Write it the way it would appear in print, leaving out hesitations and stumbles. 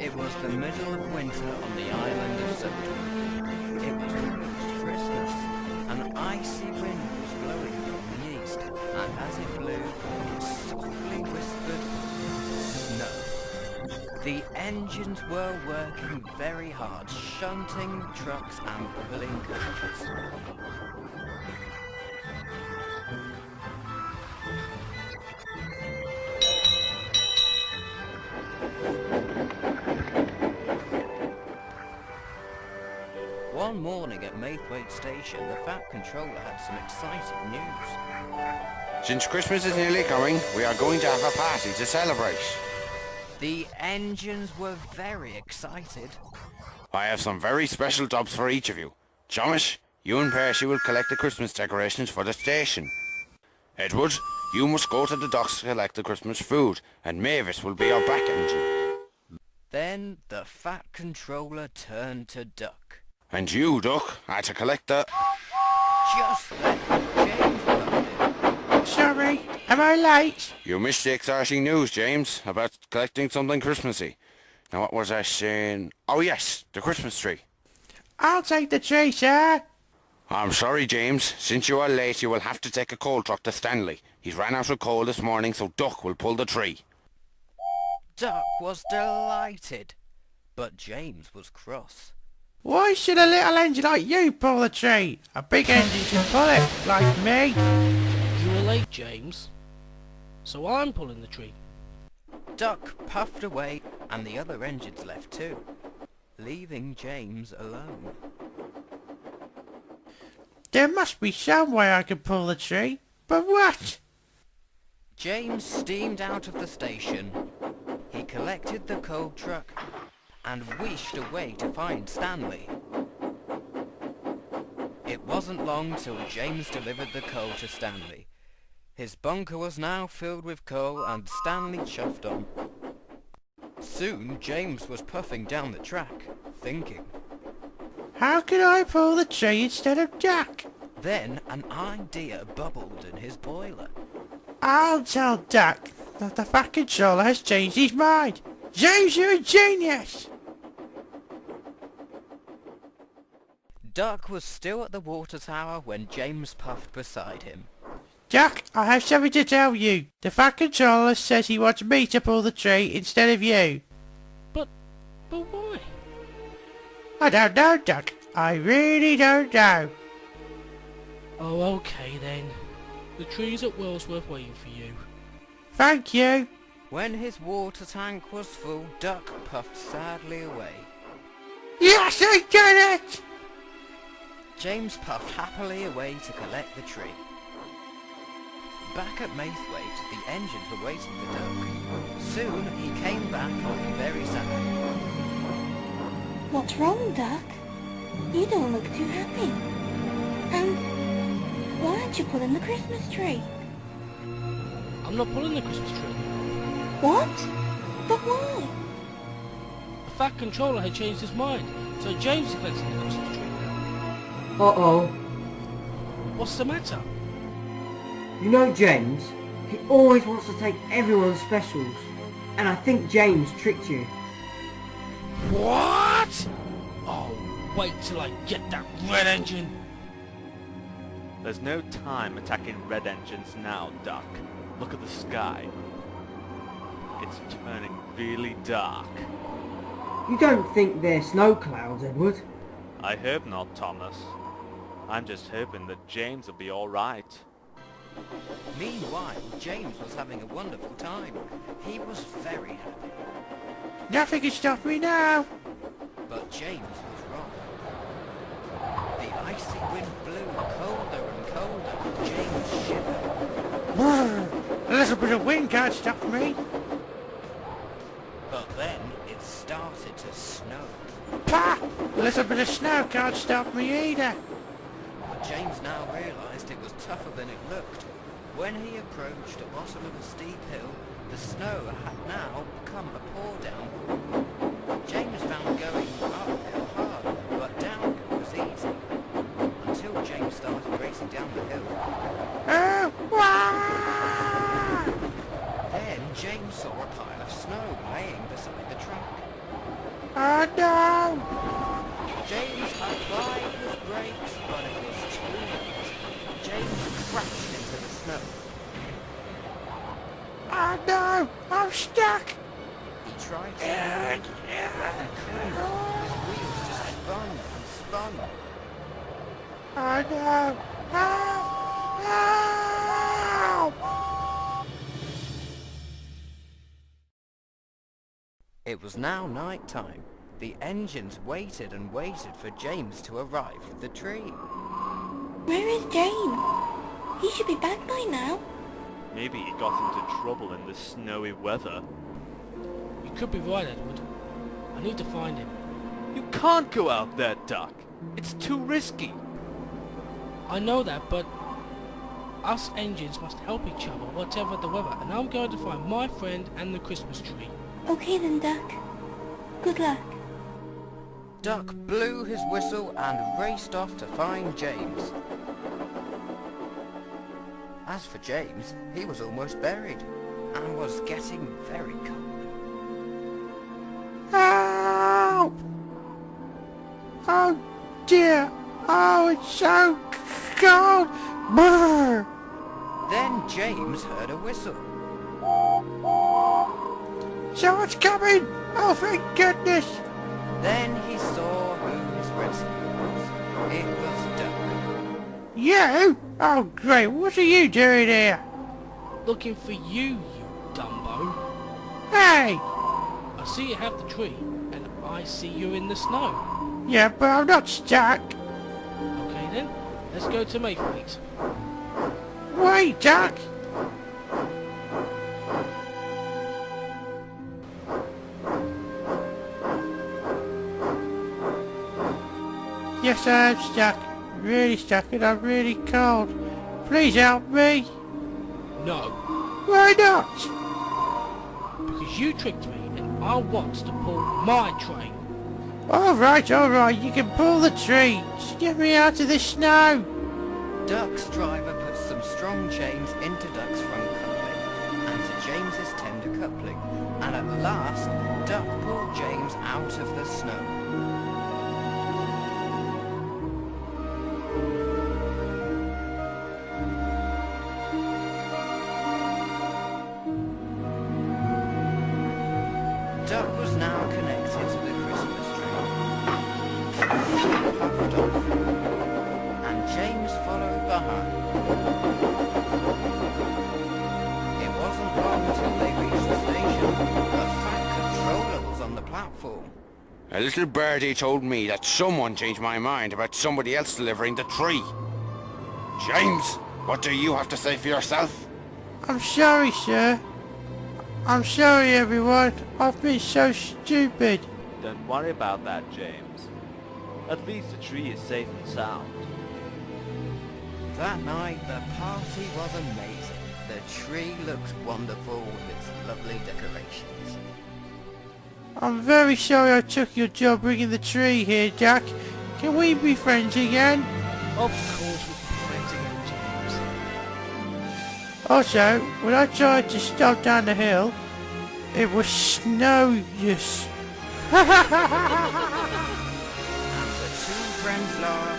It was the middle of winter on the island of Sodor. It was almost Christmas. An icy wind was blowing from the east, and as it blew, it softly whispered, "Snow." The engines were working very hard, shunting trucks and pulling coaches. One morning at Maithwaite Station, the Fat Controller had some exciting news. Since Christmas is nearly coming, we are going to have a party to celebrate. The engines were very excited. I have some very special jobs for each of you. Thomas, you and Percy will collect the Christmas decorations for the station. Edward, you must go to the docks to collect the Christmas food, and Mavis will be our back engine. Then the Fat Controller turned to Duck. And you, Duck, are to collect the... Just then, James bumped in. Sorry, am I late? You missed the exciting news, James, about collecting something Christmassy. Now what was I saying? Oh yes, the Christmas tree. I'll take the tree, sir. I'm sorry, James. Since you are late, you will have to take a coal truck to Stanley. He's ran out of coal this morning, so Duck will pull the tree. Duck was delighted, but James was cross. Why should a little engine like you pull the tree? A big engine can pull it, like me. You were late, James, so I'm pulling the tree. Duck puffed away, and the other engines left too, leaving James alone. There must be some way I can pull the tree, but what? James steamed out of the station. He collected the coal truck and wheeshed away to find Stanley. It wasn't long till James delivered the coal to Stanley. His bunker was now filled with coal, and Stanley chuffed on. Soon James was puffing down the track, thinking. How can I pull the tree instead of Jack? Then an idea bubbled in his boiler. I'll tell Jack that the Fat Controller has changed his mind. James, you're a genius! Duck was still at the water tower when James puffed beside him. Jack, I have something to tell you. The Fat Controller says he wants me to pull the tree instead of you. But why? I don't know, Duck. I really don't know. Oh, okay then. The tree's at Wellsworth waiting for you. Thank you. When his water tank was full, Duck puffed sadly away. Yes, I did it! James puffed happily away to collect the tree. Back at Maithwaite, the engines were waiting for Duck. Soon he came back looking very sad. What's wrong, Duck? You don't look too happy. And why aren't you pulling the Christmas tree? I'm not pulling the Christmas tree. What? But why? The Fat Controller had changed his mind, so James is collecting the Christmas tree. Uh-oh. What's the matter? You know James, he always wants to take everyone's specials. And I think James tricked you. What? Oh, wait till I get that red engine. There's no time attacking red engines now, Duck. Look at the sky. It's turning really dark. You don't think they're snow clouds, Edward? I hope not, Thomas. I'm just hoping that James will be alright. Meanwhile, James was having a wonderful time. He was very happy. Nothing can stop me now. But James was wrong. The icy wind blew colder and colder. James shivered. Brr, a little bit of wind can't stop me. But then it started to snow. Pah! A little bit of snow can't stop me either. But James now realised it was tougher than it looked. When he approached the bottom of a steep hill, the snow had now become a pour down. James found going uphill hard, but downhill was easy. Until James started racing down the hill. Oh, wah! Then James saw a pile of snow laying beside the track. Oh no! James applied his brakes, but it was too late. James crashed into the snow. Oh no! I'm stuck! He tried to brake, and couldn't. His wheels just spun and spun. Oh no! Help! Help! It was now night time. The engines waited and waited for James to arrive with the tree. Where is James? He should be back by now. Maybe he got into trouble in the snowy weather. You could be right, Edward. I need to find him. You can't go out there, Duck. It's too risky. I know that, but us engines must help each other, whatever the weather, and I'm going to find my friend and the Christmas tree. Okay then, Duck. Good luck. Duck blew his whistle and raced off to find James. As for James, he was almost buried and was getting very cold. Help! Oh dear! Oh, it's so cold! Brr! Then James heard a whistle. Someone's coming! Oh, thank goodness! Then he saw who his rescue was. It was Duck. You? Oh, great! What are you doing here? Looking for you, you Dumbo. Hey! I see you have the tree, and I see you in the snow. Yeah, but I'm not stuck. Okay then, let's go to Mayfleet. Wait, Duck! Yes, I am stuck. Really stuck and I'm really cold. Please help me. No, Why not? because you tricked me, and I want to pull my train. Alright, you can pull the tree. Just get me out of the snow. Duck's driver put some strong chains into Duck's front coupling and to James's tender coupling, and at last Duck pulled James out of the snow. Duck was now connected to the Christmas tree. Puffed off, and James followed behind. It wasn't long until they reached the station. A fat controller was on the platform. A little birdie told me that someone changed my mind about somebody else delivering the tree. James, what do you have to say for yourself? I'm sorry, sir. I'm sorry, everyone. I've been so stupid. Don't worry about that, James. At least the tree is safe and sound. That night, the party was amazing. The tree looked wonderful with its lovely decorations. I'm very sorry I took your job bringing the tree here, Jack. Can we be friends again? Of course we can be friends again, James. Also, when I tried to stop down the hill, it was snowless. And the two friends laughed